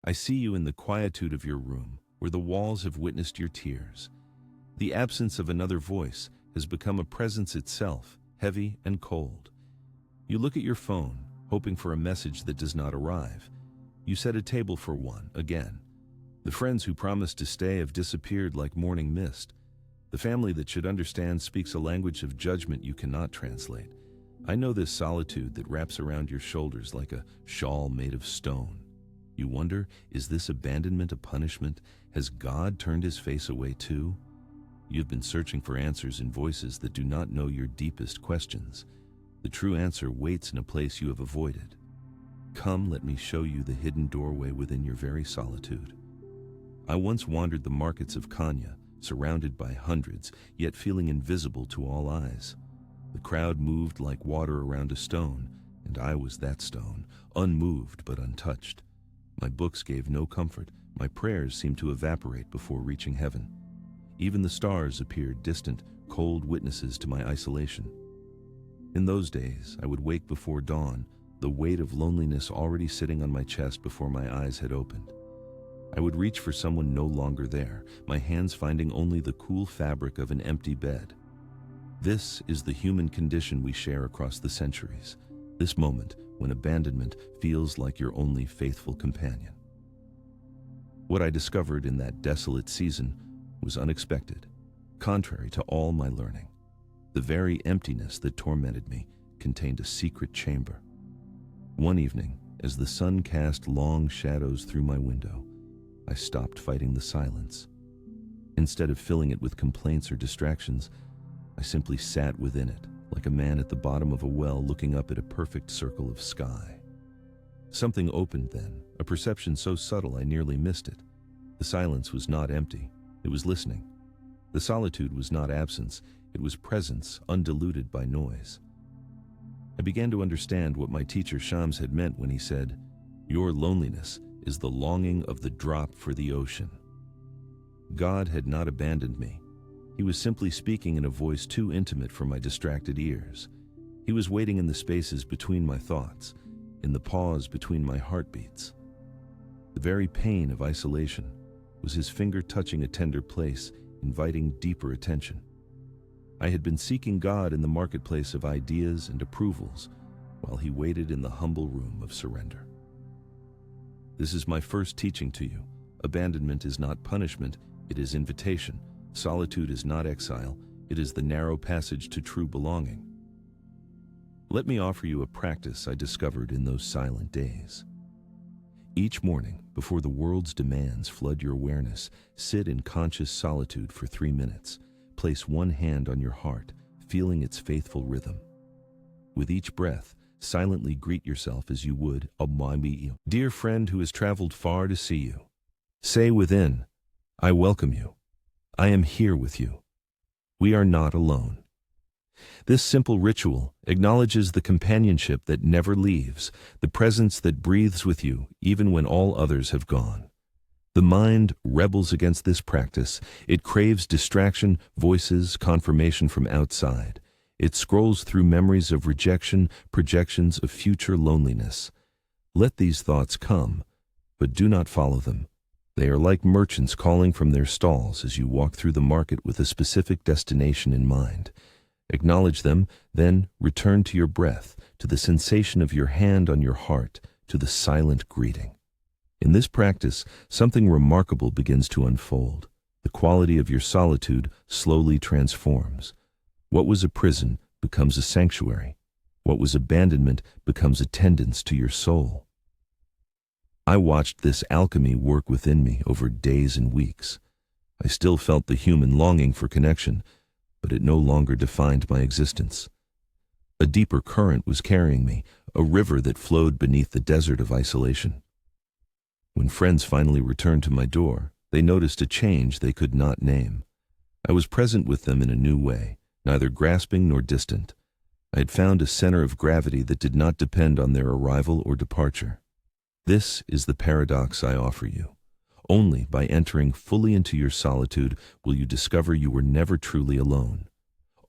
I see you in the quietude of your room, where the walls have witnessed your tears. The absence of another voice has become a presence itself, heavy and cold. You look at your phone, hoping for a message that does not arrive. You set a table for one, again. The friends who promised to stay have disappeared like morning mist. The family that should understand speaks a language of judgment you cannot translate. I know this solitude that wraps around your shoulders like a shawl made of stone. You wonder, is this abandonment a punishment? Has God turned his face away too? You've been searching for answers in voices that do not know your deepest questions. The true answer waits in a place you have avoided. Come, let me show you the hidden doorway within your very solitude. I once wandered the markets of Kenya, surrounded by hundreds, yet feeling invisible to all eyes. The crowd moved like water around a stone, and I was that stone, unmoved but untouched. My books gave no comfort. My prayers seemed to evaporate before reaching heaven. Even the stars appeared distant, cold witnesses to my isolation. In those days, I would wake before dawn, the weight of loneliness already sitting on my chest before my eyes had opened. I would reach for someone no longer there, my hands finding only the cool fabric of an empty bed. This is the human condition we share across the centuries. This moment when abandonment feels like your only faithful companion. What I discovered in that desolate season was unexpected, contrary to all my learning. The very emptiness that tormented me contained a secret chamber. One evening, as the sun cast long shadows through my window, I stopped fighting the silence. Instead of filling it with complaints or distractions, I simply sat within it, like a man at the bottom of a well looking up at a perfect circle of sky. Something opened then, a perception so subtle I nearly missed it. The silence was not empty, it was listening. The solitude was not absence, it was presence undiluted by noise. I began to understand what my teacher Shams had meant when he said, "Your loneliness is the longing of the drop for the ocean." God had not abandoned me. He was simply speaking in a voice too intimate for my distracted ears. He was waiting in the spaces between my thoughts, in the pause between my heartbeats. The very pain of isolation was his finger touching a tender place, inviting deeper attention. I had been seeking God in the marketplace of ideas and approvals, while he waited in the humble room of surrender. This is my first teaching to you. Abandonment is not punishment, it is invitation. Solitude is not exile, it is the narrow passage to true belonging. Let me offer you a practice I discovered in those silent days. Each morning, before the world's demands flood your awareness, sit in conscious solitude for 3 minutes. Place one hand on your heart, feeling its faithful rhythm. With each breath, silently greet yourself as you would a dear friend who has traveled far to see you. Say within, "I welcome you. I am here with you. We are not alone." This simple ritual acknowledges the companionship that never leaves, the presence that breathes with you even when all others have gone. The mind rebels against this practice. It craves distraction, voices, confirmation from outside. It scrolls through memories of rejection, projections of future loneliness. Let these thoughts come, but do not follow them. They are like merchants calling from their stalls as you walk through the market with a specific destination in mind. Acknowledge them, then return to your breath, to the sensation of your hand on your heart, to the silent greeting. In this practice, something remarkable begins to unfold. The quality of your solitude slowly transforms. What was a prison becomes a sanctuary. What was abandonment becomes attendance to your soul. I watched this alchemy work within me over days and weeks. I still felt the human longing for connection, but it no longer defined my existence. A deeper current was carrying me, a river that flowed beneath the desert of isolation. When friends finally returned to my door, they noticed a change they could not name. I was present with them in a new way, neither grasping nor distant. I had found a center of gravity that did not depend on their arrival or departure. This is the paradox I offer you. Only by entering fully into your solitude will you discover you were never truly alone.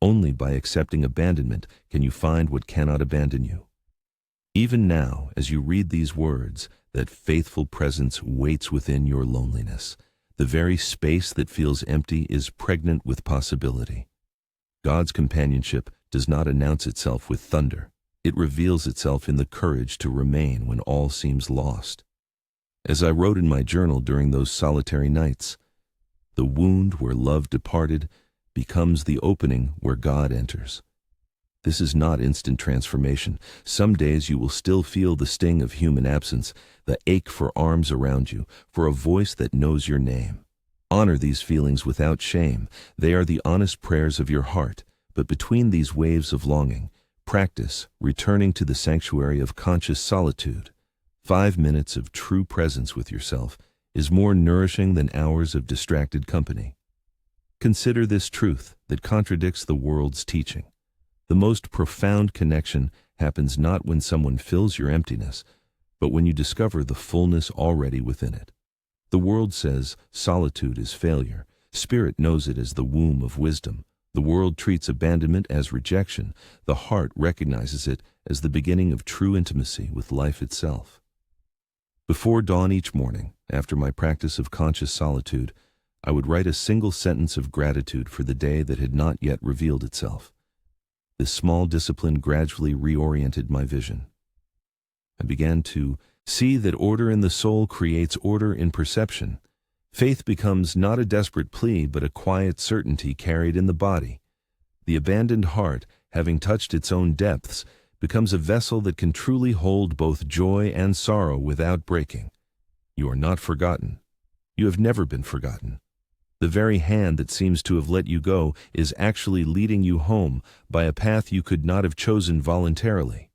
Only by accepting abandonment can you find what cannot abandon you. Even now, as you read these words, that faithful presence waits within your loneliness. The very space that feels empty is pregnant with possibility. God's companionship does not announce itself with thunder. It reveals itself in the courage to remain when all seems lost. As I wrote in my journal during those solitary nights, the wound where love departed becomes the opening where God enters. This is not instant transformation. Some days you will still feel the sting of human absence, the ache for arms around you, for a voice that knows your name. Honor these feelings without shame. They are the honest prayers of your heart. But between these waves of longing, practice returning to the sanctuary of conscious solitude. 5 minutes of true presence with yourself is more nourishing than hours of distracted company. Consider this truth that contradicts the world's teaching. The most profound connection happens not when someone fills your emptiness, but when you discover the fullness already within it. The world says solitude is failure. Spirit knows it as the womb of wisdom. The world treats abandonment as rejection. The heart recognizes it as the beginning of true intimacy with life itself. Before dawn each morning, after my practice of conscious solitude, I would write a single sentence of gratitude for the day that had not yet revealed itself. This small discipline gradually reoriented my vision. I began to see that order in the soul creates order in perception. Faith becomes not a desperate plea, but a quiet certainty carried in the body. The abandoned heart, having touched its own depths, becomes a vessel that can truly hold both joy and sorrow without breaking. You are not forgotten. You have never been forgotten. The very hand that seems to have let you go is actually leading you home by a path you could not have chosen voluntarily.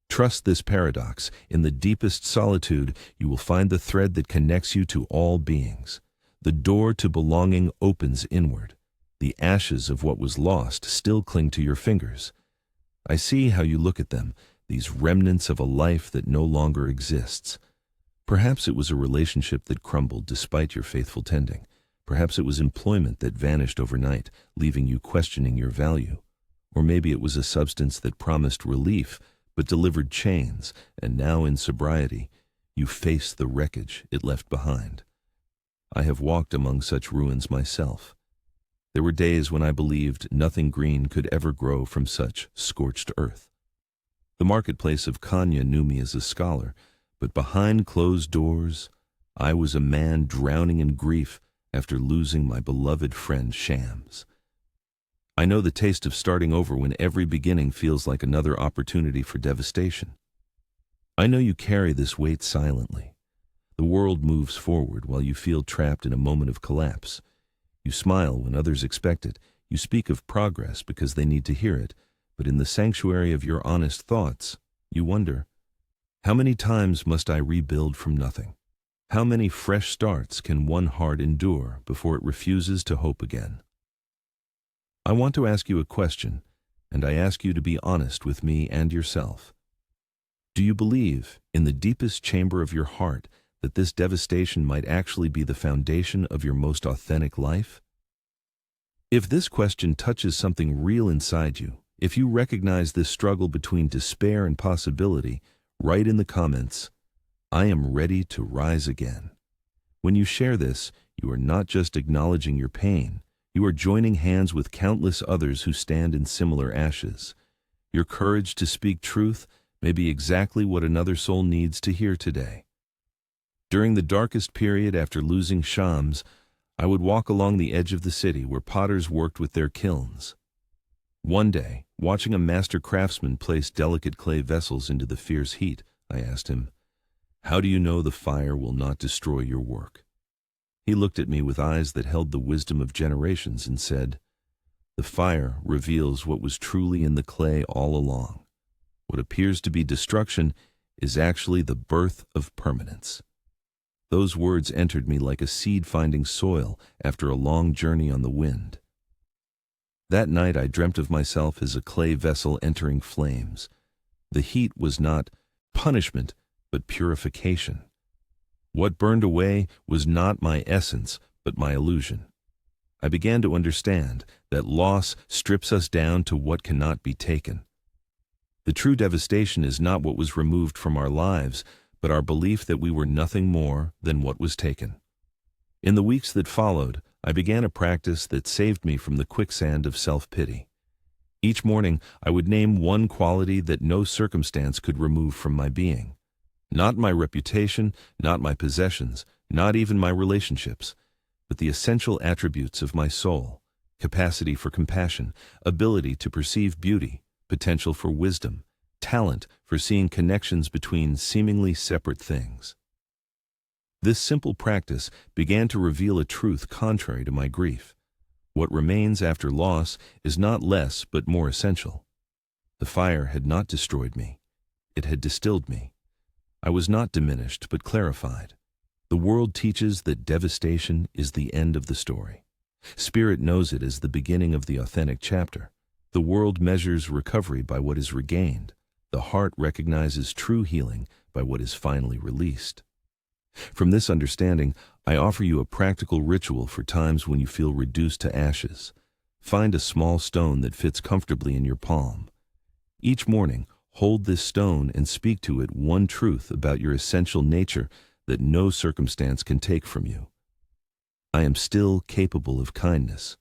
Trust this paradox. In the deepest solitude, you will find the thread that connects you to all beings. The door to belonging opens inward. The ashes of what was lost still cling to your fingers. I see how you look at them, these remnants of a life that no longer exists. Perhaps it was a relationship that crumbled despite your faithful tending. Perhaps it was employment that vanished overnight, leaving you questioning your value. Or maybe it was a substance that promised relief, but delivered chains, and now in sobriety, you face the wreckage it left behind. I have walked among such ruins myself. There were days when I believed nothing green could ever grow from such scorched earth. The marketplace of Kanya knew me as a scholar, but behind closed doors, I was a man drowning in grief after losing my beloved friend Shams. I know the taste of starting over when every beginning feels like another opportunity for devastation. I know you carry this weight silently. The world moves forward while you feel trapped in a moment of collapse. You smile when others expect it. You speak of progress because they need to hear it. But in the sanctuary of your honest thoughts, you wonder, how many times must I rebuild from nothing? How many fresh starts can one heart endure before it refuses to hope again? I want to ask you a question, and I ask you to be honest with me and yourself. Do you believe, in the deepest chamber of your heart, that this devastation might actually be the foundation of your most authentic life? If this question touches something real inside you, if you recognize this struggle between despair and possibility, write in the comments, "I am ready to rise again." When you share this, you are not just acknowledging your pain, you are joining hands with countless others who stand in similar ashes. Your courage to speak truth may be exactly what another soul needs to hear today. During the darkest period after losing Shams, I would walk along the edge of the city where potters worked with their kilns. One day, watching a master craftsman place delicate clay vessels into the fierce heat, I asked him, "How do you know the fire will not destroy your work?" He looked at me with eyes that held the wisdom of generations and said, "The fire reveals what was truly in the clay all along. What appears to be destruction is actually the birth of permanence." Those words entered me like a seed finding soil after a long journey on the wind. That night I dreamt of myself as a clay vessel entering flames. The heat was not punishment, but purification. What burned away was not my essence, but my illusion. I began to understand that loss strips us down to what cannot be taken. The true devastation is not what was removed from our lives, but but our belief that we were nothing more than what was taken. In the weeks that followed, I began a practice that saved me from the quicksand of self-pity. Each morning, I would name one quality that no circumstance could remove from my being. Not my reputation, not my possessions, not even my relationships, but the essential attributes of my soul: capacity for compassion, ability to perceive beauty, potential for wisdom, talent for seeing connections between seemingly separate things. This simple practice began to reveal a truth contrary to my grief. What remains after loss is not less but more essential. The fire had not destroyed me. It had distilled me. I was not diminished but clarified. The world teaches that devastation is the end of the story. Spirit knows it as the beginning of the authentic chapter. The world measures recovery by what is regained. The heart recognizes true healing by what is finally released. From this understanding, I offer you a practical ritual for times when you feel reduced to ashes. Find a small stone that fits comfortably in your palm. Each morning, hold this stone and speak to it one truth about your essential nature that no circumstance can take from you. I am still capable of kindness.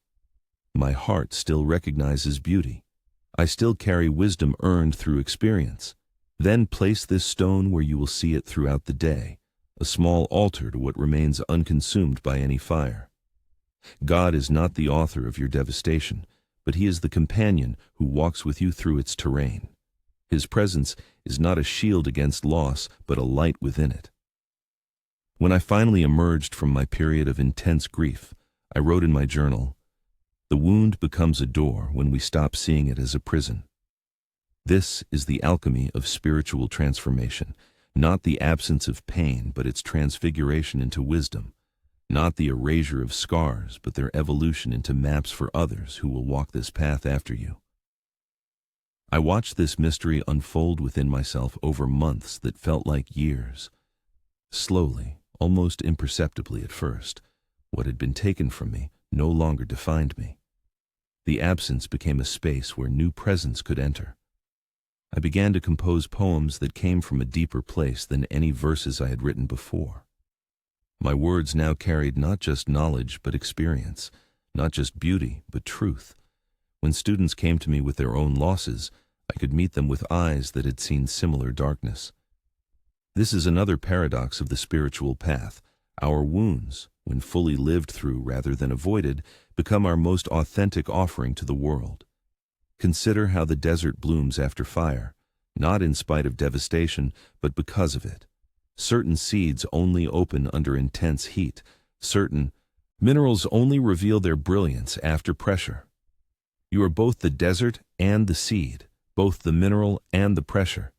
My heart still recognizes beauty. I still carry wisdom earned through experience. Then place this stone where you will see it throughout the day, a small altar to what remains unconsumed by any fire. God is not the author of your devastation, but He is the companion who walks with you through its terrain. His presence is not a shield against loss, but a light within it. When I finally emerged from my period of intense grief, I wrote in my journal, "The wound becomes a door when we stop seeing it as a prison." This is the alchemy of spiritual transformation, not the absence of pain, but its transfiguration into wisdom, not the erasure of scars, but their evolution into maps for others who will walk this path after you. I watched this mystery unfold within myself over months that felt like years. Slowly, almost imperceptibly at first, what had been taken from me no longer defined me. The absence became a space where new presence could enter. I began to compose poems that came from a deeper place than any verses I had written before. My words now carried not just knowledge but experience, not just beauty but truth. When students came to me with their own losses, I could meet them with eyes that had seen similar darkness. This is another paradox of the spiritual path. Our wounds, when fully lived through rather than avoided, become our most authentic offering to the world. Consider how the desert blooms after fire, not in spite of devastation, but because of it. Certain seeds only open under intense heat. Certain minerals only reveal their brilliance after pressure. You are both the desert and the seed, both the mineral and the pressure.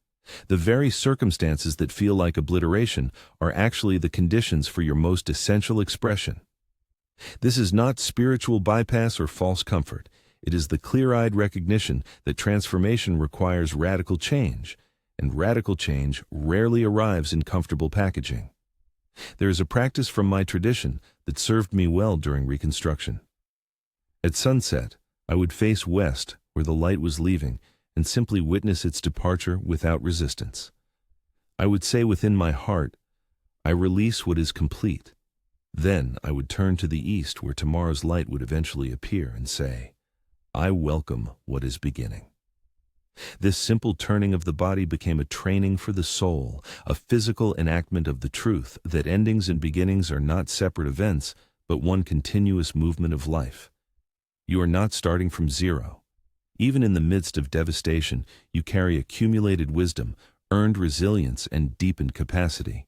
The very circumstances that feel like obliteration are actually the conditions for your most essential expression. This is not spiritual bypass or false comfort. It is the clear-eyed recognition that transformation requires radical change, and radical change rarely arrives in comfortable packaging. There is a practice from my tradition that served me well during Reconstruction. At sunset, I would face west, where the light was leaving, and simply witness its departure without resistance. I would say within my heart, "I release what is complete." Then I would turn to the east, where tomorrow's light would eventually appear, and say, "I welcome what is beginning." This simple turning of the body became a training for the soul, a physical enactment of the truth that endings and beginnings are not separate events, but one continuous movement of life. You are not starting from zero. Even in the midst of devastation, you carry accumulated wisdom, earned resilience, and deepened capacity.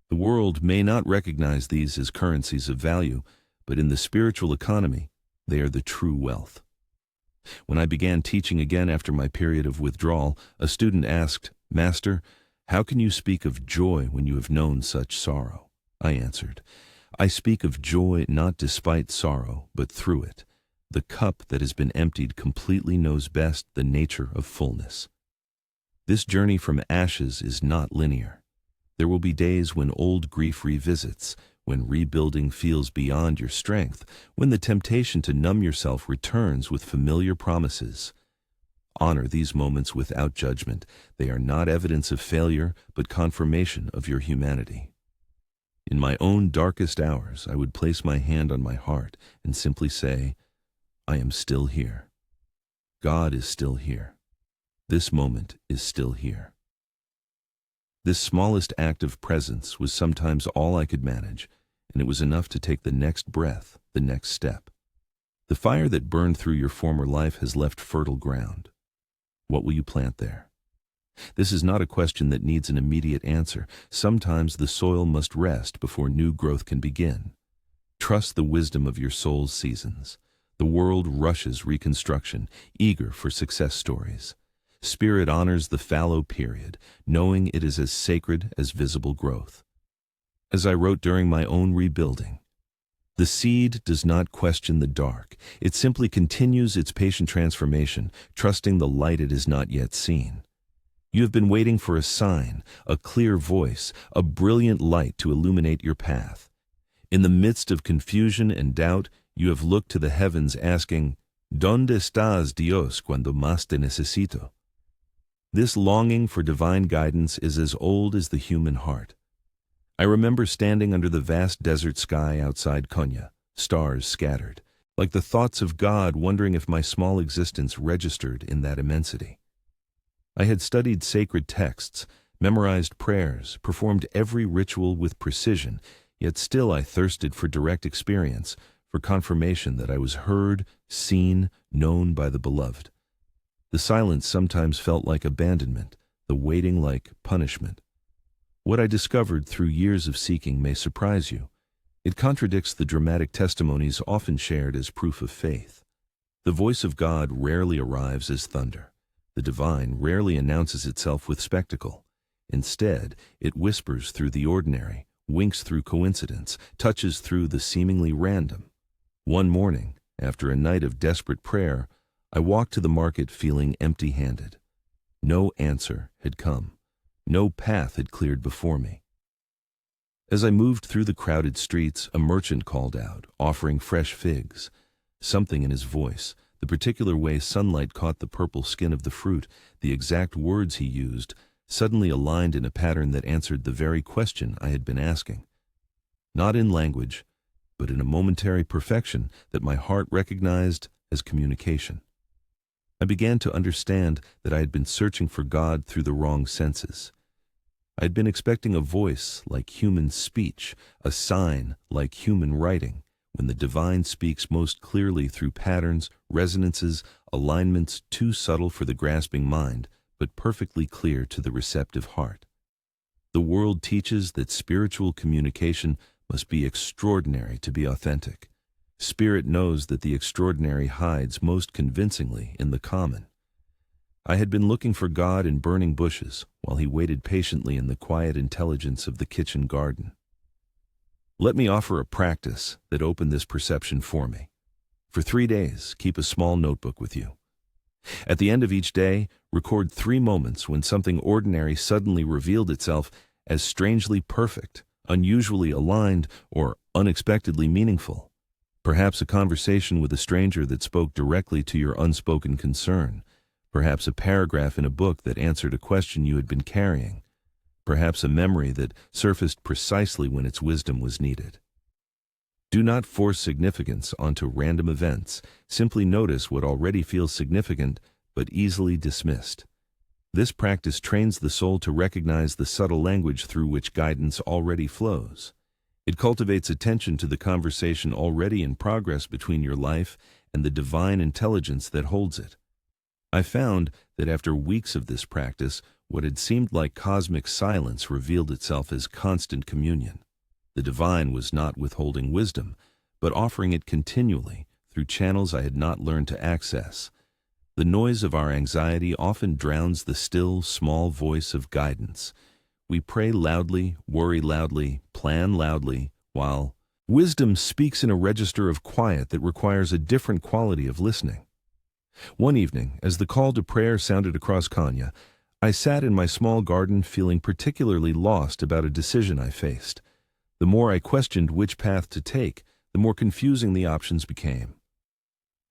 The world may not recognize these as currencies of value, but in the spiritual economy, they are the true wealth. When I began teaching again after my period of withdrawal, a student asked, "Master, how can you speak of joy when you have known such sorrow?" I answered, "I speak of joy not despite sorrow, but through it. The cup that has been emptied completely knows best the nature of fullness." This journey from ashes is not linear. There will be days when old grief revisits, when rebuilding feels beyond your strength, when the temptation to numb yourself returns with familiar promises. Honor these moments without judgment. They are not evidence of failure, but confirmation of your humanity. In my own darkest hours, I would place my hand on my heart and simply say, I am still here. God is still here. This moment is still here. This smallest act of presence was sometimes all I could manage, and it was enough to take the next breath, the next step. The fire that burned through your former life has left fertile ground. What will you plant there? This is not a question that needs an immediate answer. Sometimes the soil must rest before new growth can begin. Trust the wisdom of your soul's seasons. The world rushes reconstruction, eager for success stories. Spirit honors the fallow period, knowing it is as sacred as visible growth. As I wrote during my own rebuilding, the seed does not question the dark. It simply continues its patient transformation, trusting the light it has not yet seen. You have been waiting for a sign, a clear voice, a brilliant light to illuminate your path. In the midst of confusion and doubt, you have looked to the heavens asking, ¿Dónde estás, Dios, cuando más te necesito? This longing for divine guidance is as old as the human heart. I remember standing under the vast desert sky outside Konya, stars scattered, like the thoughts of God, wondering if my small existence registered in that immensity. I had studied sacred texts, memorized prayers, performed every ritual with precision, yet still I thirsted for direct experience, for confirmation that I was heard, seen, known by the beloved. The silence sometimes felt like abandonment, the waiting like punishment. What I discovered through years of seeking may surprise you. It contradicts the dramatic testimonies often shared as proof of faith. The voice of God rarely arrives as thunder. The divine rarely announces itself with spectacle. Instead, it whispers through the ordinary, winks through coincidence, touches through the seemingly random. One morning, after a night of desperate prayer, I walked to the market feeling empty-handed. No answer had come. No path had cleared before me. As I moved through the crowded streets, a merchant called out, offering fresh figs. Something in his voice, the particular way sunlight caught the purple skin of the fruit, the exact words he used, suddenly aligned in a pattern that answered the very question I had been asking. Not in language, but in a momentary perfection that my heart recognized as communication. I began to understand that I had been searching for God through the wrong senses. I had been expecting a voice like human speech, a sign like human writing, when the divine speaks most clearly through patterns, resonances, alignments too subtle for the grasping mind, but perfectly clear to the receptive heart. The world teaches that spiritual communication must be extraordinary to be authentic. Spirit knows that the extraordinary hides most convincingly in the common. I had been looking for God in burning bushes, while he waited patiently in the quiet intelligence of the kitchen garden. Let me offer a practice that opened this perception for me. For 3 days, keep a small notebook with you. At the end of each day, record 3 moments when something ordinary suddenly revealed itself as strangely perfect, unusually aligned, or unexpectedly meaningful. Perhaps a conversation with a stranger that spoke directly to your unspoken concern. Perhaps a paragraph in a book that answered a question you had been carrying. Perhaps a memory that surfaced precisely when its wisdom was needed. Do not force significance onto random events. Simply notice what already feels significant but easily dismissed. This practice trains the soul to recognize the subtle language through which guidance already flows. It cultivates attention to the conversation already in progress between your life and the divine intelligence that holds it. I found that after weeks of this practice, what had seemed like cosmic silence revealed itself as constant communion. The divine was not withholding wisdom, but offering it continually through channels I had not learned to access. The noise of our anxiety often drowns the still, small voice of guidance. We pray loudly, worry loudly, plan loudly, while wisdom speaks in a register of quiet that requires a different quality of listening. One evening, as the call to prayer sounded across Konya, I sat in my small garden feeling particularly lost about a decision I faced. The more I questioned which path to take, the more confusing the options became.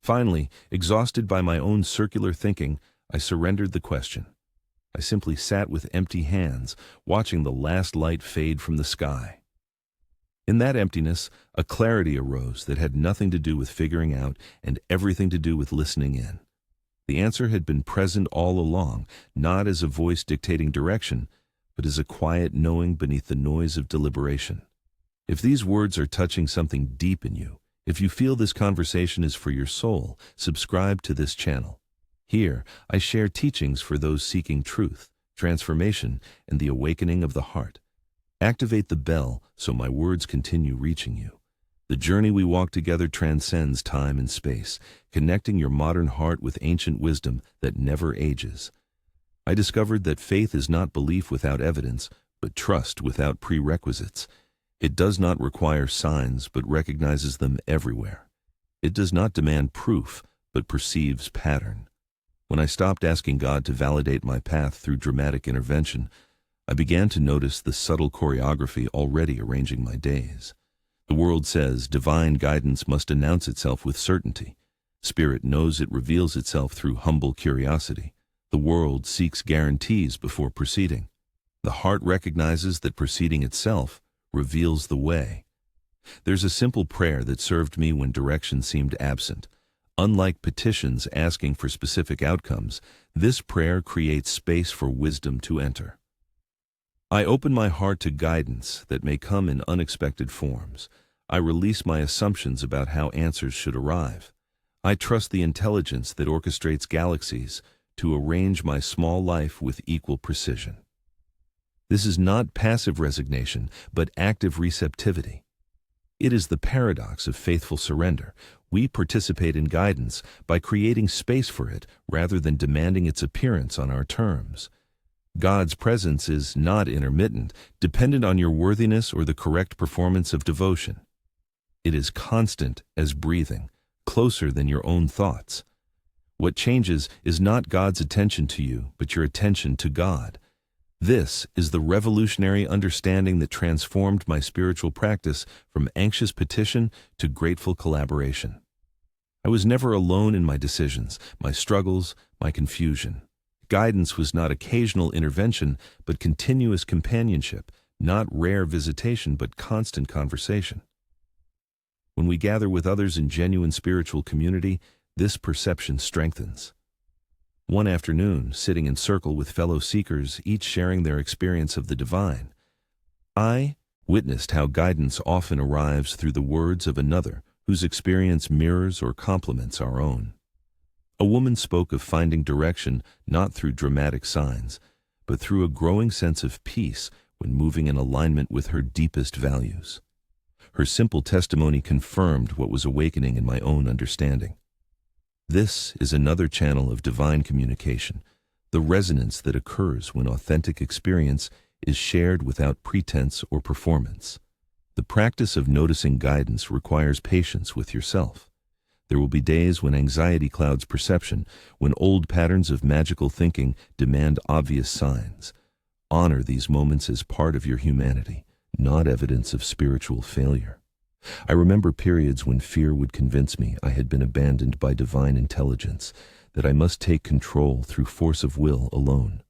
Finally, exhausted by my own circular thinking, I surrendered the question. I simply sat with empty hands, watching the last light fade from the sky. In that emptiness, a clarity arose that had nothing to do with figuring out and everything to do with listening in. The answer had been present all along, not as a voice dictating direction, but as a quiet knowing beneath the noise of deliberation. If these words are touching something deep in you, if you feel this conversation is for your soul, subscribe to this channel. Here, I share teachings for those seeking truth, transformation, and the awakening of the heart. Activate the bell so my words continue reaching you. The journey we walk together transcends time and space, connecting your modern heart with ancient wisdom that never ages. I discovered that faith is not belief without evidence, but trust without prerequisites. It does not require signs, but recognizes them everywhere. It does not demand proof, but perceives pattern. When I stopped asking God to validate my path through dramatic intervention, I began to notice the subtle choreography already arranging my days. The world says divine guidance must announce itself with certainty. Spirit knows it reveals itself through humble curiosity. The world seeks guarantees before proceeding. The heart recognizes that proceeding itself reveals the way. There's a simple prayer that served me when direction seemed absent. Unlike petitions asking for specific outcomes, this prayer creates space for wisdom to enter. I open my heart to guidance that may come in unexpected forms. I release my assumptions about how answers should arrive. I trust the intelligence that orchestrates galaxies to arrange my small life with equal precision. This is not passive resignation, but active receptivity. It is the paradox of faithful surrender. We participate in guidance by creating space for it rather than demanding its appearance on our terms. God's presence is not intermittent, dependent on your worthiness or the correct performance of devotion. It is constant as breathing, closer than your own thoughts. What changes is not God's attention to you, but your attention to God. This is the revolutionary understanding that transformed my spiritual practice from anxious petition to grateful collaboration. I was never alone in my decisions, my struggles, my confusion. Guidance was not occasional intervention, but continuous companionship, not rare visitation, but constant conversation. When we gather with others in genuine spiritual community, this perception strengthens. One afternoon, sitting in circle with fellow seekers, each sharing their experience of the divine, I witnessed how guidance often arrives through the words of another whose experience mirrors or complements our own. A woman spoke of finding direction not through dramatic signs, but through a growing sense of peace when moving in alignment with her deepest values. Her simple testimony confirmed what was awakening in my own understanding. This is another channel of divine communication, the resonance that occurs when authentic experience is shared without pretense or performance. The practice of noticing guidance requires patience with yourself. There will be days when anxiety clouds perception, when old patterns of magical thinking demand obvious signs. Honor these moments as part of your humanity, not evidence of spiritual failure. I remember periods when fear would convince me I had been abandoned by divine intelligence, that I must take control through force of will alone.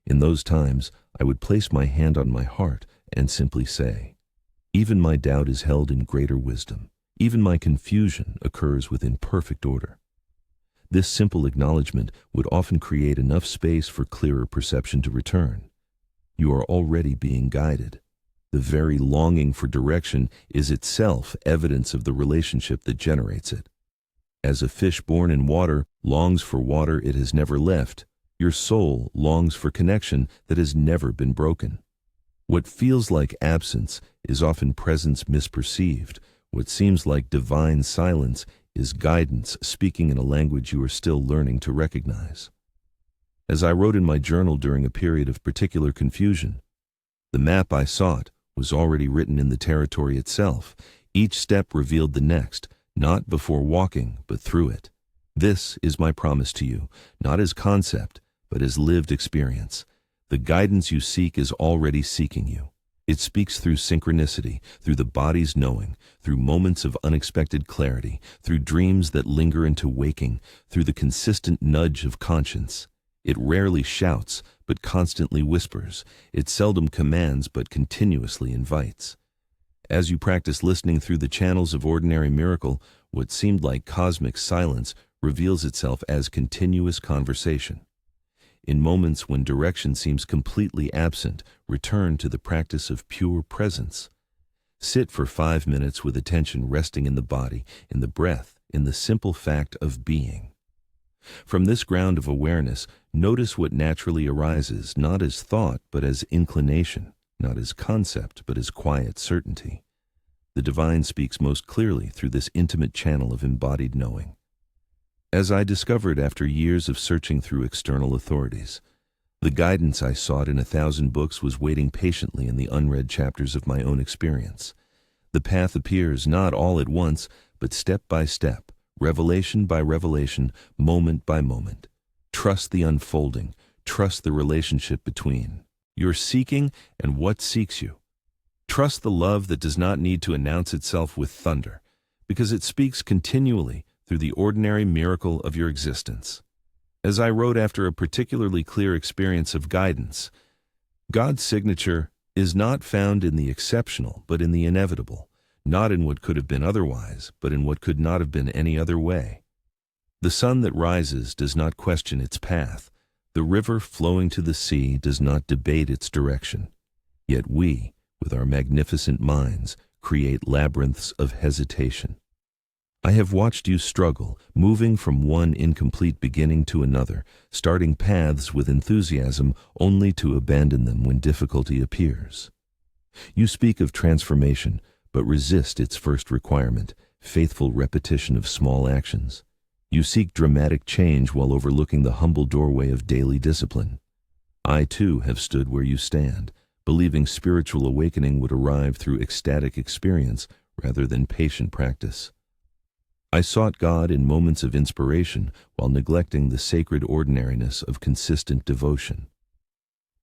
In those times, I would place my hand on my heart and simply say, "Even my doubt is held in greater wisdom. Even my confusion occurs within perfect order." This simple acknowledgement would often create enough space for clearer perception to return. You are already being guided. The very longing for direction is itself evidence of the relationship that generates it. As a fish born in water longs for water it has never left, your soul longs for connection that has never been broken. What feels like absence is often presence misperceived. What seems like divine silence is guidance speaking in a language you are still learning to recognize. As I wrote in my journal during a period of particular confusion, the map I sought was already written in the territory itself. Each step revealed the next, not before walking, but through it. This is my promise to you, not as concept, but as lived experience. The guidance you seek is already seeking you. It speaks through synchronicity, through the body's knowing, through moments of unexpected clarity, through dreams that linger into waking, through the consistent nudge of conscience. It rarely shouts, but constantly whispers. It seldom commands, but continuously invites. As you practice listening through the channels of ordinary miracle, what seemed like cosmic silence reveals itself as continuous conversation. In moments when direction seems completely absent, return to the practice of pure presence. Sit for 5 minutes with attention resting in the body, in the breath, in the simple fact of being. From this ground of awareness, notice what naturally arises, not as thought, but as inclination, not as concept, but as quiet certainty. The divine speaks most clearly through this intimate channel of embodied knowing. As I discovered after years of searching through external authorities, the guidance I sought in 1,000 books was waiting patiently in the unread chapters of my own experience. The path appears not all at once, but step by step, revelation by revelation, moment by moment. Trust the unfolding, trust the relationship between your seeking and what seeks you. Trust the love that does not need to announce itself with thunder, because it speaks continually through the ordinary miracle of your existence. As I wrote after a particularly clear experience of guidance, God's signature is not found in the exceptional, but in the inevitable, not in what could have been otherwise, but in what could not have been any other way. The sun that rises does not question its path. The river flowing to the sea does not debate its direction. Yet we, with our magnificent minds, create labyrinths of hesitation. I have watched you struggle, moving from one incomplete beginning to another, starting paths with enthusiasm only to abandon them when difficulty appears. You speak of transformation, but resist its first requirement, faithful repetition of small actions. You seek dramatic change while overlooking the humble doorway of daily discipline. I too have stood where you stand, believing spiritual awakening would arrive through ecstatic experience rather than patient practice. I sought God in moments of inspiration while neglecting the sacred ordinariness of consistent devotion.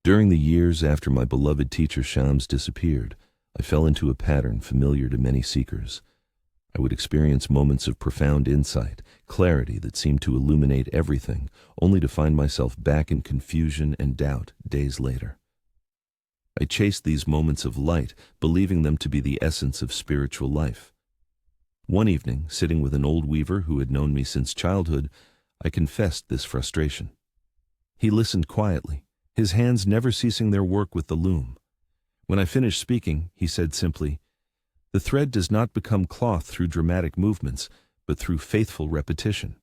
During the years after my beloved teacher Shams disappeared, I fell into a pattern familiar to many seekers. I would experience moments of profound insight, clarity that seemed to illuminate everything, only to find myself back in confusion and doubt days later. I chased these moments of light, believing them to be the essence of spiritual life. One evening, sitting with an old weaver who had known me since childhood, I confessed this frustration. He listened quietly, his hands never ceasing their work with the loom. When I finished speaking, he said simply, "The thread does not become cloth through dramatic movements, but through faithful repetition.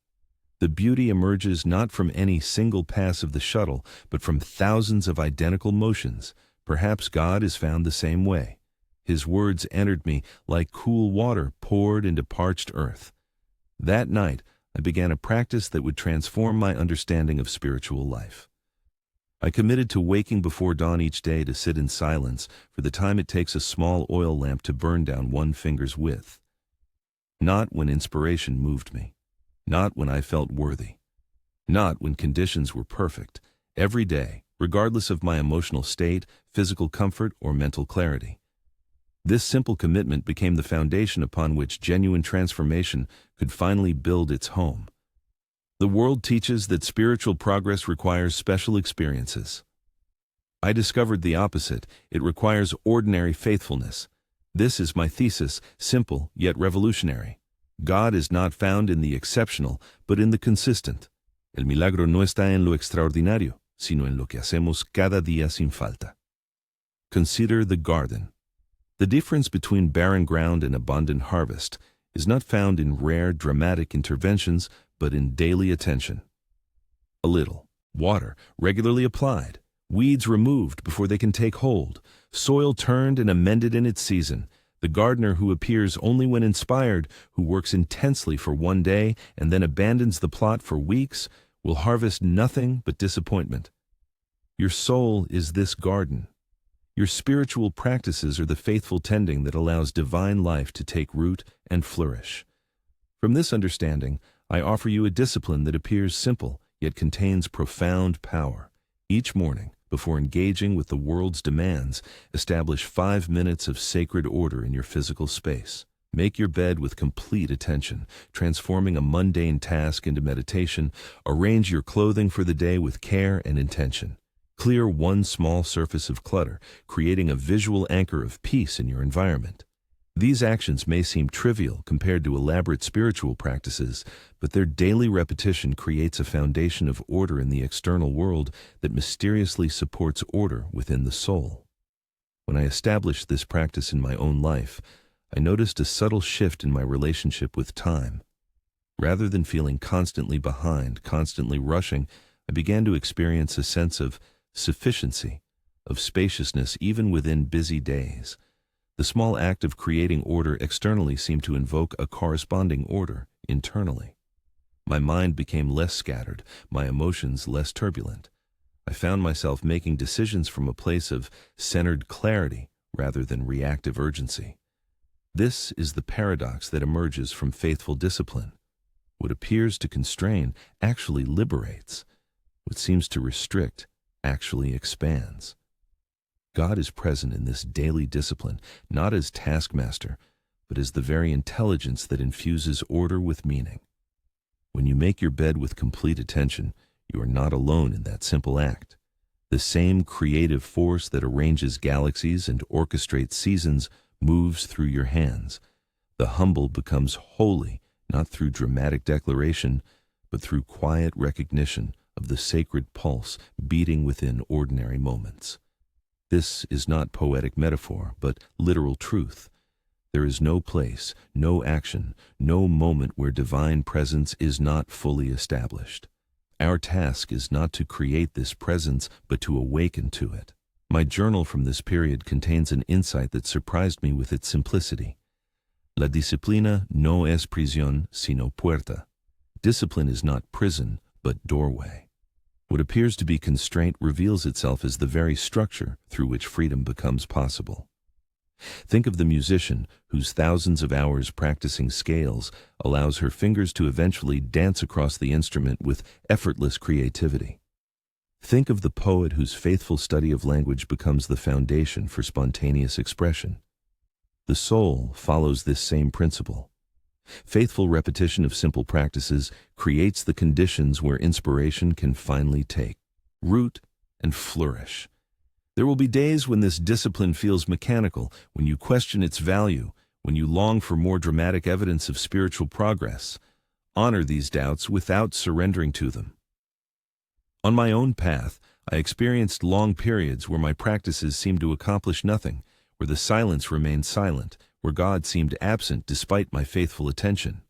The beauty emerges not from any single pass of the shuttle, but from thousands of identical motions. Perhaps God is found the same way." His words entered me like cool water poured into parched earth. That night, I began a practice that would transform my understanding of spiritual life. I committed to waking before dawn each day to sit in silence for the time it takes a small oil lamp to burn down one finger's width. Not when inspiration moved me, not when I felt worthy, not when conditions were perfect. Every day, regardless of my emotional state, physical comfort, or mental clarity. This simple commitment became the foundation upon which genuine transformation could finally build its home. The world teaches that spiritual progress requires special experiences. I discovered the opposite. It requires ordinary faithfulness. This is my thesis, simple yet revolutionary. God is not found in the exceptional, but in the consistent. El milagro no está en lo extraordinario, sino en lo que hacemos cada día sin falta. Consider the garden. The difference between barren ground and abundant harvest is not found in rare, dramatic interventions, but in daily attention. A little water regularly applied, weeds removed before they can take hold, soil turned and amended in its season. The gardener who appears only when inspired, who works intensely for one day and then abandons the plot for weeks, will harvest nothing but disappointment. Your soul is this garden. Your spiritual practices are the faithful tending that allows divine life to take root and flourish. From this understanding, I offer you a discipline that appears simple, yet contains profound power. Each morning, Before engaging with the world's demands, establish 5 minutes of sacred order in your physical space. Make your bed with complete attention, transforming a mundane task into meditation. Arrange your clothing for the day with care and intention. Clear one small surface of clutter, creating a visual anchor of peace in your environment. These actions may seem trivial compared to elaborate spiritual practices, but their daily repetition creates a foundation of order in the external world that mysteriously supports order within the soul. When I established this practice in my own life, I noticed a subtle shift in my relationship with time. Rather than feeling constantly behind, constantly rushing, I began to experience a sense of sufficiency, of spaciousness even within busy days. The small act of creating order externally seemed to invoke a corresponding order internally. My mind became less scattered, my emotions less turbulent. I found myself making decisions from a place of centered clarity rather than reactive urgency. This is the paradox that emerges from faithful discipline. What appears to constrain actually liberates. What seems to restrict actually expands. God is present in this daily discipline, not as taskmaster, but as the very intelligence that infuses order with meaning. When you make your bed with complete attention, you are not alone in that simple act. The same creative force that arranges galaxies and orchestrates seasons moves through your hands. The humble becomes holy, not through dramatic declaration, but through quiet recognition of the sacred pulse beating within ordinary moments. This is not poetic metaphor, but literal truth. There is no place, no action, no moment where divine presence is not fully established. Our task is not to create this presence, but to awaken to it. My journal from this period contains an insight that surprised me with its simplicity. La disciplina no es prisión, sino puerta. Discipline is not prison, but doorway. What appears to be constraint reveals itself as the very structure through which freedom becomes possible. Think of the musician whose thousands of hours practicing scales allows her fingers to eventually dance across the instrument with effortless creativity. Think of the poet whose faithful study of language becomes the foundation for spontaneous expression. The soul follows this same principle. Faithful repetition of simple practices creates the conditions where inspiration can finally take root and flourish. There will be days when this discipline feels mechanical, when you question its value, when you long for more dramatic evidence of spiritual progress. Honor these doubts without surrendering to them. On my own path, I experienced long periods where my practices seemed to accomplish nothing, where the silence remained silent, where God seemed absent despite my faithful attention.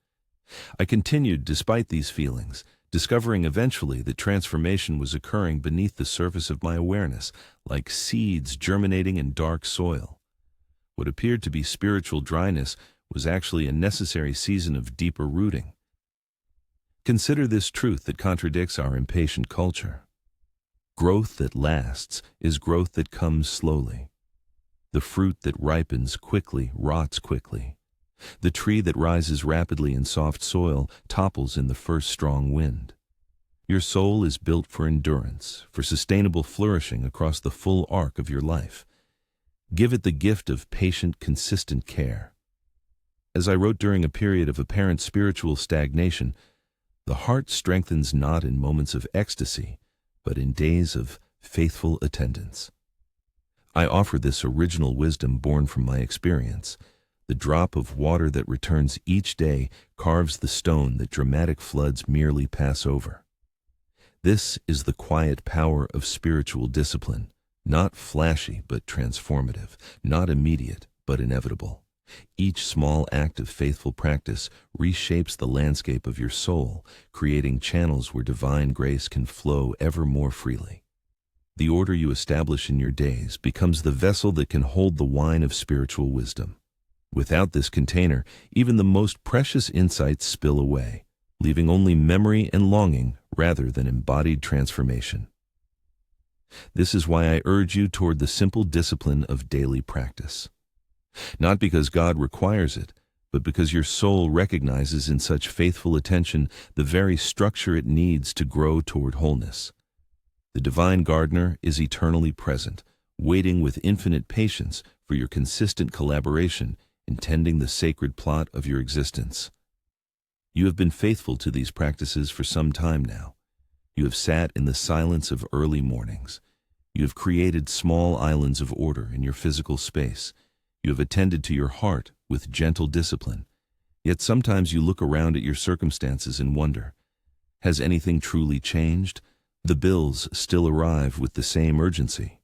I continued despite these feelings, discovering eventually that transformation was occurring beneath the surface of my awareness, like seeds germinating in dark soil. What appeared to be spiritual dryness was actually a necessary season of deeper rooting. Consider this truth that contradicts our impatient culture. Growth that lasts is growth that comes slowly. The fruit that ripens quickly rots quickly. The tree that rises rapidly in soft soil topples in the first strong wind. Your soul is built for endurance, for sustainable flourishing across the full arc of your life. Give it the gift of patient, consistent care. As I wrote during a period of apparent spiritual stagnation, the heart strengthens not in moments of ecstasy, but in days of faithful attendance. I offer this original wisdom born from my experience. The drop of water that returns each day carves the stone that dramatic floods merely pass over. This is the quiet power of spiritual discipline, not flashy but transformative, not immediate but inevitable. Each small act of faithful practice reshapes the landscape of your soul, creating channels where divine grace can flow ever more freely. The order you establish in your days becomes the vessel that can hold the wine of spiritual wisdom. Without this container, even the most precious insights spill away, leaving only memory and longing rather than embodied transformation. This is why I urge you toward the simple discipline of daily practice. Not because God requires it, but because your soul recognizes in such faithful attention the very structure it needs to grow toward wholeness. The divine gardener is eternally present, waiting with infinite patience for your consistent collaboration in tending the sacred plot of your existence. You have been faithful to these practices for some time now. You have sat in the silence of early mornings. You have created small islands of order in your physical space. You have attended to your heart with gentle discipline. Yet sometimes you look around at your circumstances and wonder, has anything truly changed? The bills still arrive with the same urgency.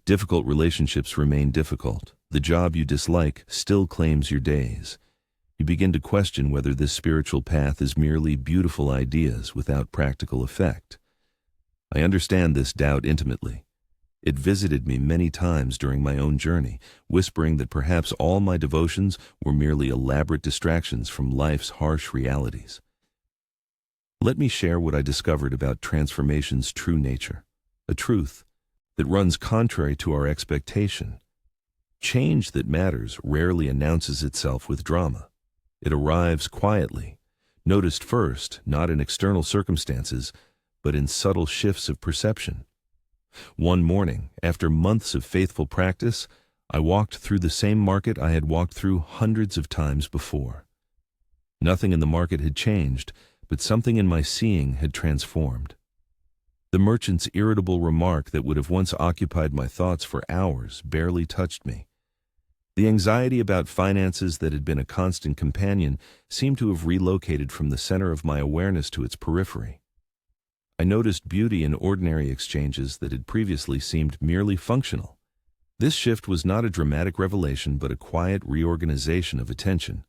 Difficult relationships remain difficult. The job you dislike still claims your days. You begin to question whether this spiritual path is merely beautiful ideas without practical effect. I understand this doubt intimately. It visited me many times during my own journey, whispering that perhaps all my devotions were merely elaborate distractions from life's harsh realities. Let me share what I discovered about transformation's true nature, a truth that runs contrary to our expectation. Change that matters rarely announces itself with drama. It arrives quietly, noticed first, not in external circumstances, but in subtle shifts of perception. One morning, after months of faithful practice, I walked through the same market I had walked through hundreds of times before. Nothing in the market had changed, but something in my seeing had transformed. The merchant's irritable remark that would have once occupied my thoughts for hours barely touched me. The anxiety about finances that had been a constant companion seemed to have relocated from the center of my awareness to its periphery. I noticed beauty in ordinary exchanges that had previously seemed merely functional. This shift was not a dramatic revelation but a quiet reorganization of attention.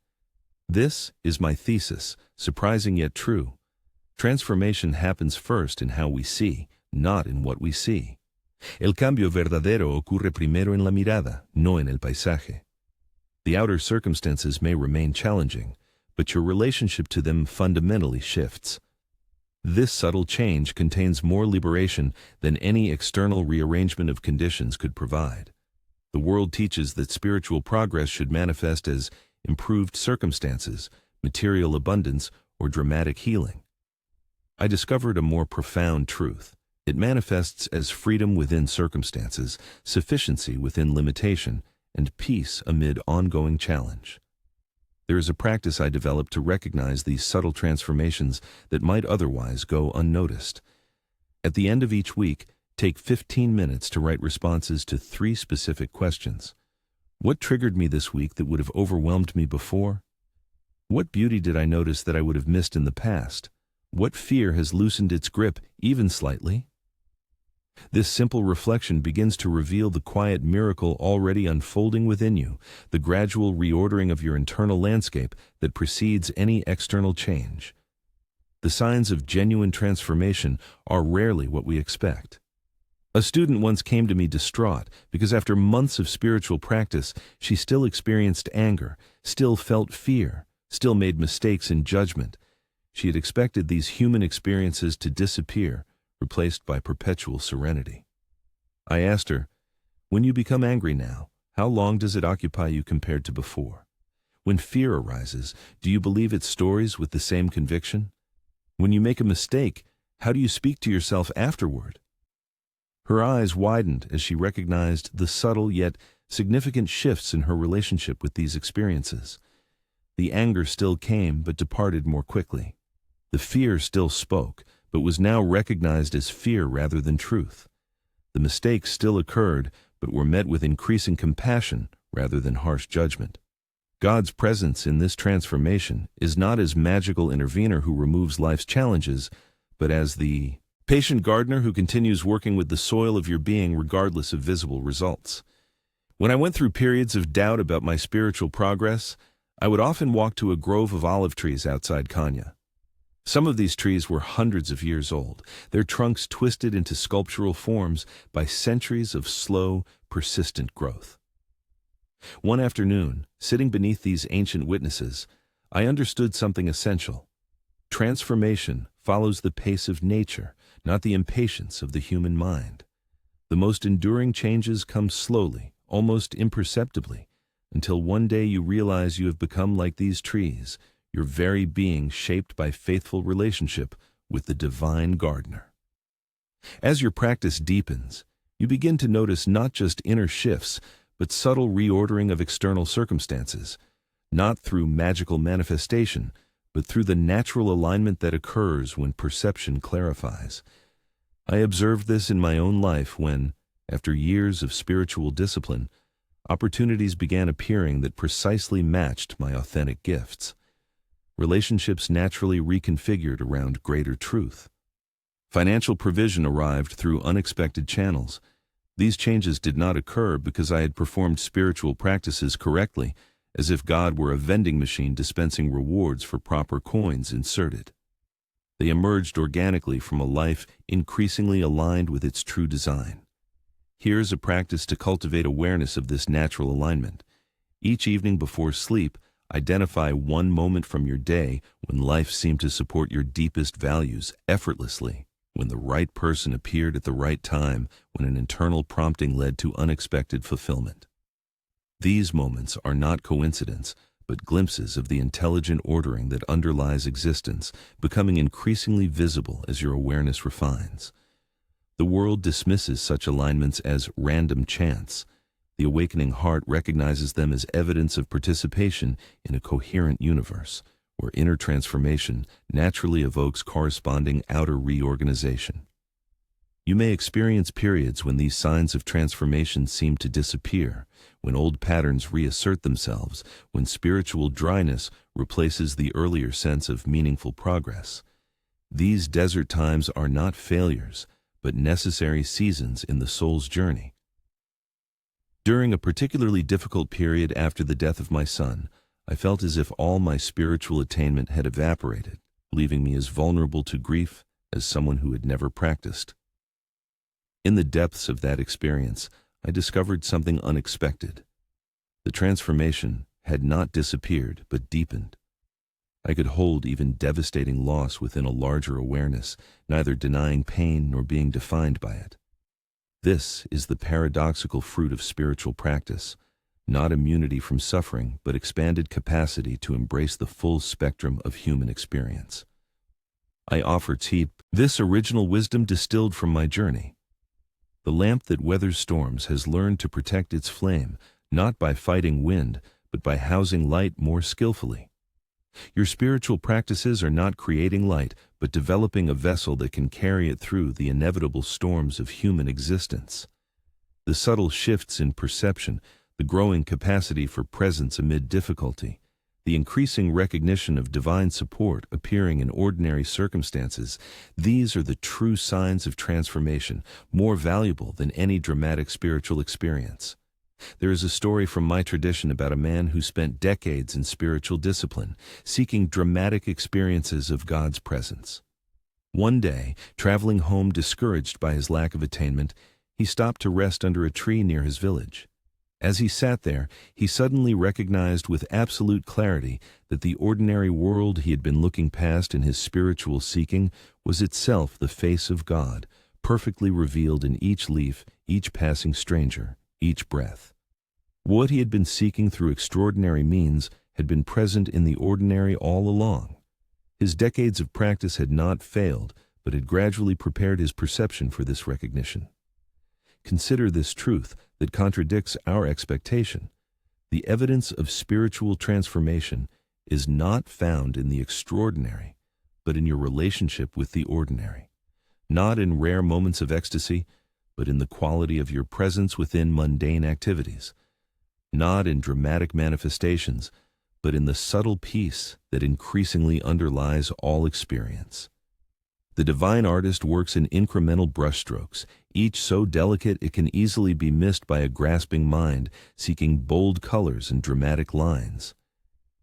This is my thesis, surprising yet true. Transformation happens first in how we see, not in what we see. El cambio verdadero ocurre primero en la mirada, no en el paisaje. The outer circumstances may remain challenging, but your relationship to them fundamentally shifts. This subtle change contains more liberation than any external rearrangement of conditions could provide. The world teaches that spiritual progress should manifest as improved circumstances, material abundance, or dramatic healing. I discovered a more profound truth. It manifests as freedom within circumstances, sufficiency within limitation, and peace amid ongoing challenge. There is a practice I developed to recognize these subtle transformations that might otherwise go unnoticed. At the end of each week, take 15 minutes to write responses to 3 specific questions. What triggered me this week that would have overwhelmed me before? What beauty did I notice that I would have missed in the past? What fear has loosened its grip, even slightly? This simple reflection begins to reveal the quiet miracle already unfolding within you, the gradual reordering of your internal landscape that precedes any external change. The signs of genuine transformation are rarely what we expect. A student once came to me distraught because after months of spiritual practice, she still experienced anger, still felt fear, still made mistakes in judgment. She had expected these human experiences to disappear, replaced by perpetual serenity. I asked her, when you become angry now, how long does it occupy you compared to before? When fear arises, do you believe its stories with the same conviction? When you make a mistake, how do you speak to yourself afterward? Her eyes widened as she recognized the subtle yet significant shifts in her relationship with these experiences. The anger still came but departed more quickly. The fear still spoke, but was now recognized as fear rather than truth. The mistakes still occurred, but were met with increasing compassion rather than harsh judgment. God's presence in this transformation is not as magical intervener who removes life's challenges, but as the patient gardener who continues working with the soil of your being regardless of visible results. When I went through periods of doubt about my spiritual progress, I would often walk to a grove of olive trees outside Kanya. Some of these trees were hundreds of years old, their trunks twisted into sculptural forms by centuries of slow, persistent growth. One afternoon, sitting beneath these ancient witnesses, I understood something essential. Transformation follows the pace of nature, not the impatience of the human mind. The most enduring changes come slowly, almost imperceptibly, until one day you realize you have become like these trees, your very being shaped by faithful relationship with the divine gardener. As your practice deepens, you begin to notice not just inner shifts, but subtle reordering of external circumstances, not through magical manifestation, but through the natural alignment that occurs when perception clarifies. I observed this in my own life when, after years of spiritual discipline, opportunities began appearing that precisely matched my authentic gifts. Relationships naturally reconfigured around greater truth. Financial provision arrived through unexpected channels. These changes did not occur because I had performed spiritual practices correctly, as if God were a vending machine dispensing rewards for proper coins inserted. They emerged organically from a life increasingly aligned with its true design. Here's a practice to cultivate awareness of this natural alignment. Each evening before sleep, identify one moment from your day when life seemed to support your deepest values effortlessly, when the right person appeared at the right time, when an internal prompting led to unexpected fulfillment. These moments are not coincidence, but glimpses of the intelligent ordering that underlies existence, becoming increasingly visible as your awareness refines. The world dismisses such alignments as random chance. The awakening heart recognizes them as evidence of participation in a coherent universe, where inner transformation naturally evokes corresponding outer reorganization. You may experience periods when these signs of transformation seem to disappear, when old patterns reassert themselves, when spiritual dryness replaces the earlier sense of meaningful progress. These desert times are not failures, but necessary seasons in the soul's journey. During a particularly difficult period after the death of my son, I felt as if all my spiritual attainment had evaporated, leaving me as vulnerable to grief as someone who had never practiced. In the depths of that experience, I discovered something unexpected. The transformation had not disappeared, but deepened. I could hold even devastating loss within a larger awareness, neither denying pain nor being defined by it. This is the paradoxical fruit of spiritual practice, not immunity from suffering, but expanded capacity to embrace the full spectrum of human experience. I offer to this original wisdom distilled from my journey. The lamp that weathers storms has learned to protect its flame, not by fighting wind, but by housing light more skillfully. Your spiritual practices are not creating light, but developing a vessel that can carry it through the inevitable storms of human existence. The subtle shifts in perception, the growing capacity for presence amid difficulty, the increasing recognition of divine support appearing in ordinary circumstances, these are the true signs of transformation, more valuable than any dramatic spiritual experience. There is a story from my tradition about a man who spent decades in spiritual discipline, seeking dramatic experiences of God's presence. One day, traveling home discouraged by his lack of attainment, he stopped to rest under a tree near his village. As he sat there, he suddenly recognized with absolute clarity that the ordinary world he had been looking past in his spiritual seeking was itself the face of God, perfectly revealed in each leaf, each passing stranger, each breath. What he had been seeking through extraordinary means had been present in the ordinary all along. His decades of practice had not failed, but had gradually prepared his perception for this recognition. Consider this truth that contradicts our expectation. The evidence of spiritual transformation is not found in the extraordinary, but in your relationship with the ordinary. Not in rare moments of ecstasy, but in the quality of your presence within mundane activities. Not in dramatic manifestations, but in the subtle peace that increasingly underlies all experience. The divine artist works in incremental brushstrokes, each so delicate it can easily be missed by a grasping mind seeking bold colors and dramatic lines.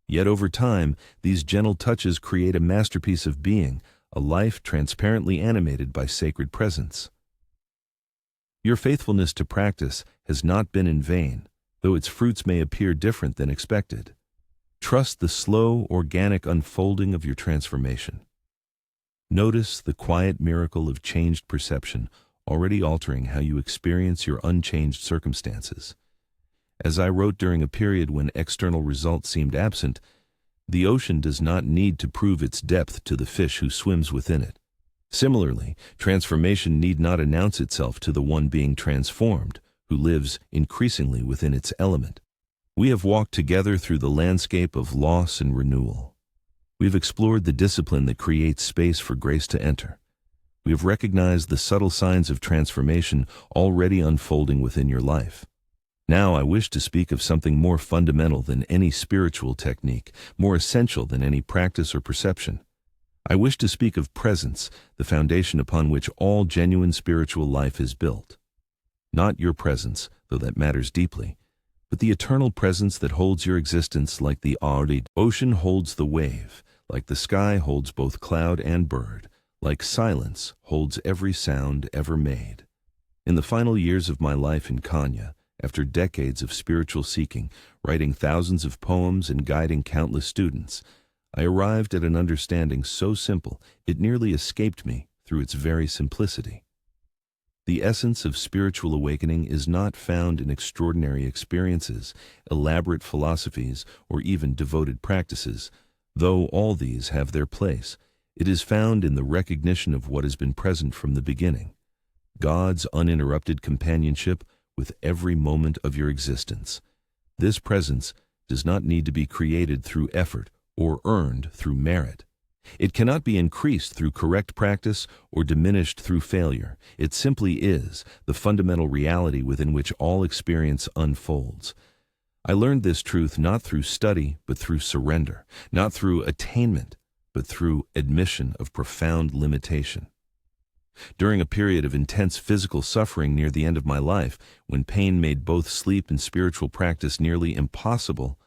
Yet over time, these gentle touches create a masterpiece of being, a life transparently animated by sacred presence. Your faithfulness to practice has not been in vain, though its fruits may appear different than expected. Trust the slow, organic unfolding of your transformation. Notice the quiet miracle of changed perception already altering how you experience your unchanged circumstances. As I wrote during a period when external results seemed absent, the ocean does not need to prove its depth to the fish who swims within it. Similarly, transformation need not announce itself to the one being transformed, who lives increasingly within its element. We have walked together through the landscape of loss and renewal. We have explored the discipline that creates space for grace to enter. We have recognized the subtle signs of transformation already unfolding within your life. Now I wish to speak of something more fundamental than any spiritual technique, more essential than any practice or perception. I wish to speak of presence, the foundation upon which all genuine spiritual life is built. Not your presence, though that matters deeply, but the eternal presence that holds your existence like the arid ocean holds the wave, like the sky holds both cloud and bird, like silence holds every sound ever made. In the final years of my life in Kenya, after decades of spiritual seeking, writing thousands of poems and guiding countless students, I arrived at an understanding so simple it nearly escaped me through its very simplicity. The essence of spiritual awakening is not found in extraordinary experiences, elaborate philosophies, or even devoted practices, though all these have their place. It is found in the recognition of what has been present from the beginning, God's uninterrupted companionship with every moment of your existence. This presence does not need to be created through effort or earned through merit. It cannot be increased through correct practice or diminished through failure. It simply is the fundamental reality within which all experience unfolds. I learned this truth not through study, but through surrender, not through attainment, but through admission of profound limitation. During a period of intense physical suffering near the end of my life, when pain made both sleep and spiritual practice nearly impossible,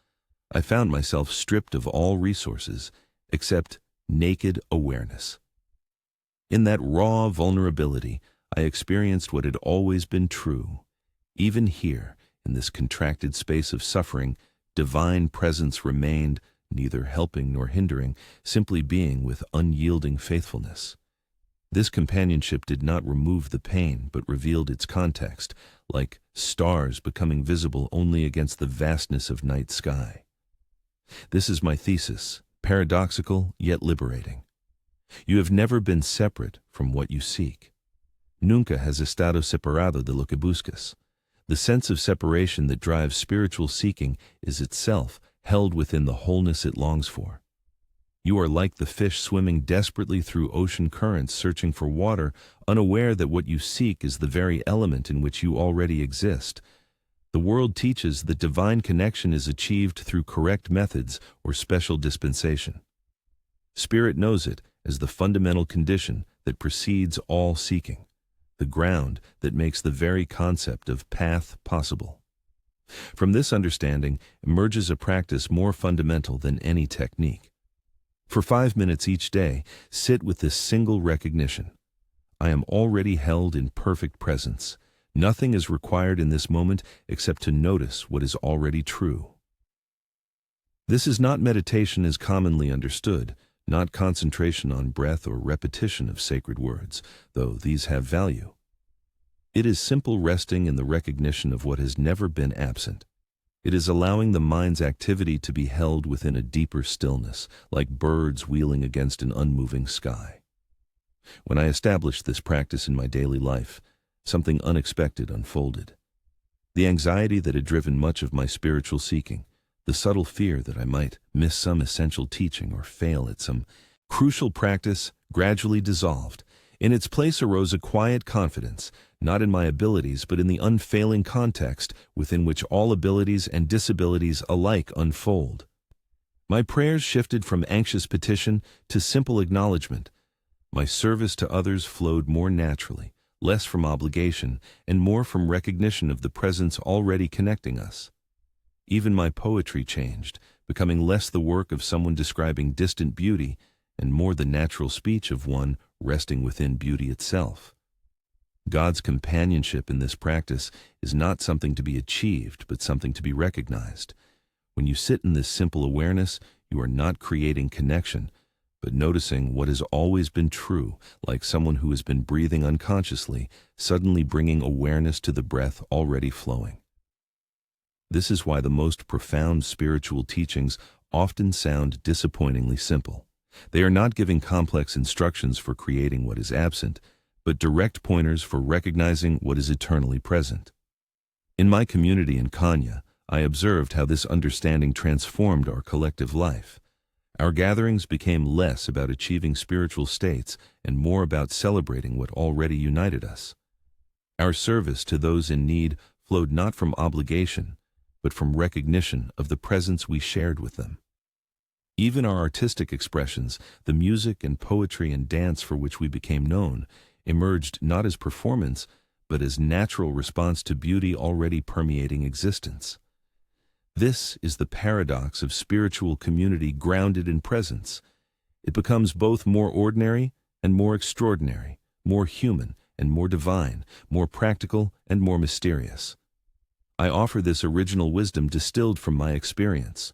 I found myself stripped of all resources except naked awareness. In that raw vulnerability, I experienced what had always been true. Even here, in this contracted space of suffering, divine presence remained, neither helping nor hindering, simply being with unyielding faithfulness. This companionship did not remove the pain, but revealed its context, like stars becoming visible only against the vastness of night sky. This is my thesis, paradoxical yet liberating. You have never been separate from what you seek. Nunca has estado separado de lo que buscas. The sense of separation that drives spiritual seeking is itself held within the wholeness it longs for. You are like the fish swimming desperately through ocean currents searching for water, unaware that what you seek is the very element in which you already exist. The world teaches that divine connection is achieved through correct methods or special dispensation. Spirit knows it as the fundamental condition that precedes all seeking, the ground that makes the very concept of path possible. From this understanding emerges a practice more fundamental than any technique. For 5 minutes each day, sit with this single recognition. I am already held in perfect presence. Nothing is required in this moment except to notice what is already true. This is not meditation as commonly understood, not concentration on breath or repetition of sacred words, though these have value. It is simple resting in the recognition of what has never been absent. It is allowing the mind's activity to be held within a deeper stillness, like birds wheeling against an unmoving sky. When I established this practice in my daily life, something unexpected unfolded. The anxiety that had driven much of my spiritual seeking, the subtle fear that I might miss some essential teaching or fail at some crucial practice, gradually dissolved. In its place arose a quiet confidence, not in my abilities but in the unfailing context within which all abilities and disabilities alike unfold. My prayers shifted from anxious petition to simple acknowledgement. My service to others flowed more naturally, less from obligation, and more from recognition of the presence already connecting us. Even my poetry changed, becoming less the work of someone describing distant beauty and more the natural speech of one resting within beauty itself. God's companionship in this practice is not something to be achieved, but something to be recognized. When you sit in this simple awareness, you are not creating connection, but noticing what has always been true, like someone who has been breathing unconsciously, suddenly bringing awareness to the breath already flowing. This is why the most profound spiritual teachings often sound disappointingly simple. They are not giving complex instructions for creating what is absent, but direct pointers for recognizing what is eternally present. In my community in Kenya, I observed how this understanding transformed our collective life. Our gatherings became less about achieving spiritual states and more about celebrating what already united us. Our service to those in need flowed not from obligation, but from recognition of the presence we shared with them. Even our artistic expressions, the music and poetry and dance for which we became known, emerged not as performance, but as natural response to beauty already permeating existence. This is the paradox of spiritual community grounded in presence. It becomes both more ordinary and more extraordinary, more human and more divine, more practical and more mysterious. I offer this original wisdom distilled from my experience.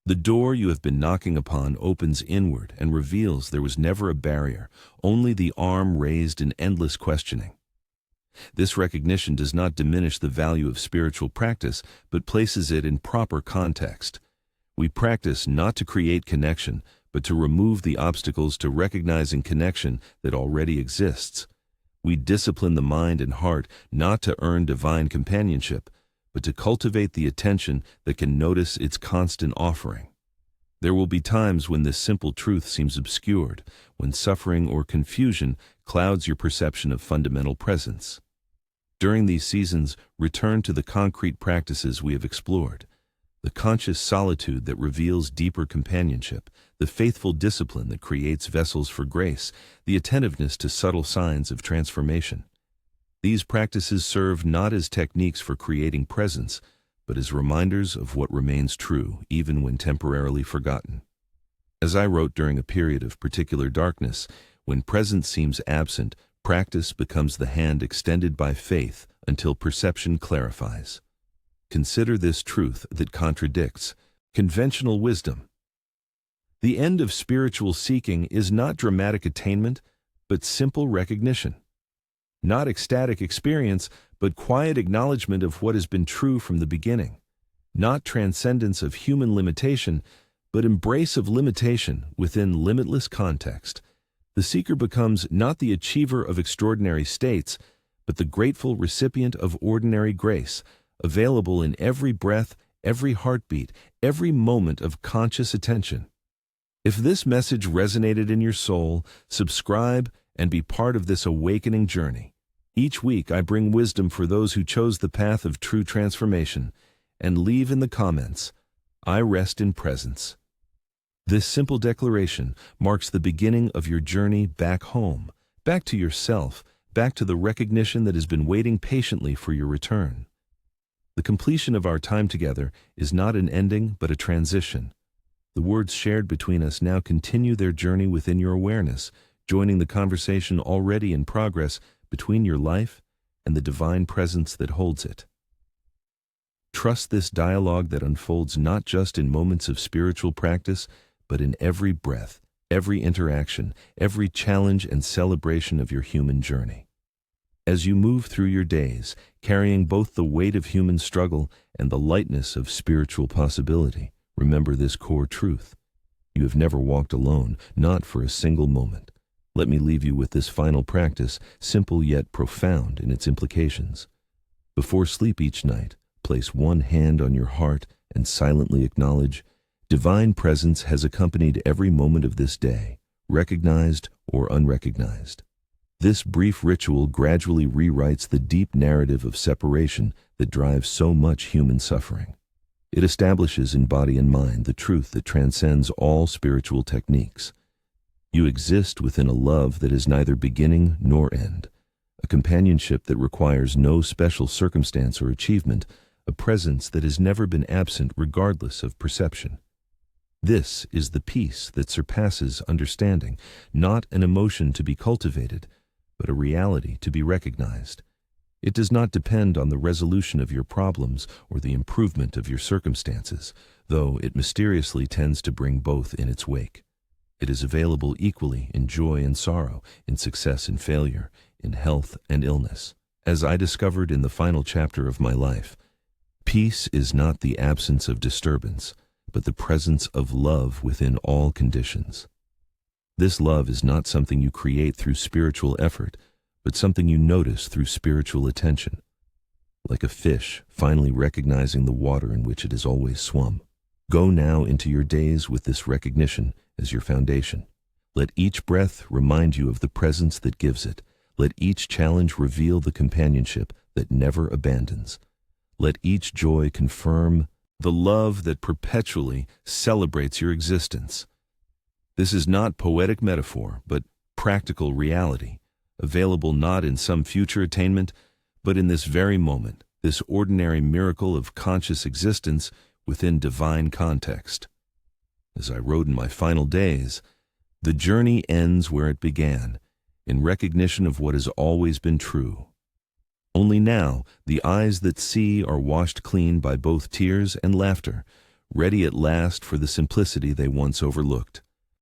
The door you have been knocking upon opens inward and reveals there was never a barrier, only the arm raised in endless questioning. This recognition does not diminish the value of spiritual practice, but places it in proper context. We practice not to create connection, but to remove the obstacles to recognizing connection that already exists. We discipline the mind and heart not to earn divine companionship, but to cultivate the attention that can notice its constant offering. There will be times when this simple truth seems obscured, when suffering or confusion clouds your perception of fundamental presence. During these seasons, return to the concrete practices we have explored, the conscious solitude that reveals deeper companionship, the faithful discipline that creates vessels for grace, the attentiveness to subtle signs of transformation. These practices serve not as techniques for creating presence, but as reminders of what remains true, even when temporarily forgotten. As I wrote during a period of particular darkness, when presence seems absent, practice becomes the hand extended by faith until perception clarifies. Consider this truth that contradicts conventional wisdom. The end of spiritual seeking is not dramatic attainment, but simple recognition. Not ecstatic experience, but quiet acknowledgement of what has been true from the beginning. Not transcendence of human limitation, but embrace of limitation within limitless context. The seeker becomes not the achiever of extraordinary states, but the grateful recipient of ordinary grace, available in every breath, every heartbeat, every moment of conscious attention. If this message resonated in your soul, subscribe and be part of this awakening journey. Each week I bring wisdom for those who chose the path of true transformation, and leave in the comments, "I rest in presence." This simple declaration marks the beginning of your journey back home, back to yourself, back to the recognition that has been waiting patiently for your return. The completion of our time together is not an ending, but a transition. The words shared between us now continue their journey within your awareness, joining the conversation already in progress between your life and the divine presence that holds it. Trust this dialogue that unfolds not just in moments of spiritual practice, but in every breath, every interaction, every challenge and celebration of your human journey. As you move through your days, carrying both the weight of human struggle and the lightness of spiritual possibility, remember this core truth. You have never walked alone, not for a single moment. Let me leave you with this final practice, simple yet profound in its implications. Before sleep each night, place one hand on your heart and silently acknowledge, divine presence has accompanied every moment of this day, recognized or unrecognized. This brief ritual gradually rewrites the deep narrative of separation that drives so much human suffering. It establishes in body and mind the truth that transcends all spiritual techniques. You exist within a love that is neither beginning nor end, a companionship that requires no special circumstance or achievement, a presence that has never been absent regardless of perception. This is the peace that surpasses understanding, not an emotion to be cultivated, but a reality to be recognized. It does not depend on the resolution of your problems or the improvement of your circumstances, though it mysteriously tends to bring both in its wake. It is available equally in joy and sorrow, in success and failure, in health and illness. As I discovered in the final chapter of my life, peace is not the absence of disturbance, but the presence of love within all conditions. This love is not something you create through spiritual effort, but something you notice through spiritual attention, like a fish finally recognizing the water in which it has always swum. Go now into your days with this recognition as your foundation. Let each breath remind you of the presence that gives it. Let each challenge reveal the companionship that never abandons. Let each joy confirm the love that perpetually celebrates your existence. This is not poetic metaphor, but practical reality, available not in some future attainment, but in this very moment, this ordinary miracle of conscious existence within divine context. As I wrote in my final days, the journey ends where it began, in recognition of what has always been true. Only now, the eyes that see are washed clean by both tears and laughter, ready at last for the simplicity they once overlooked.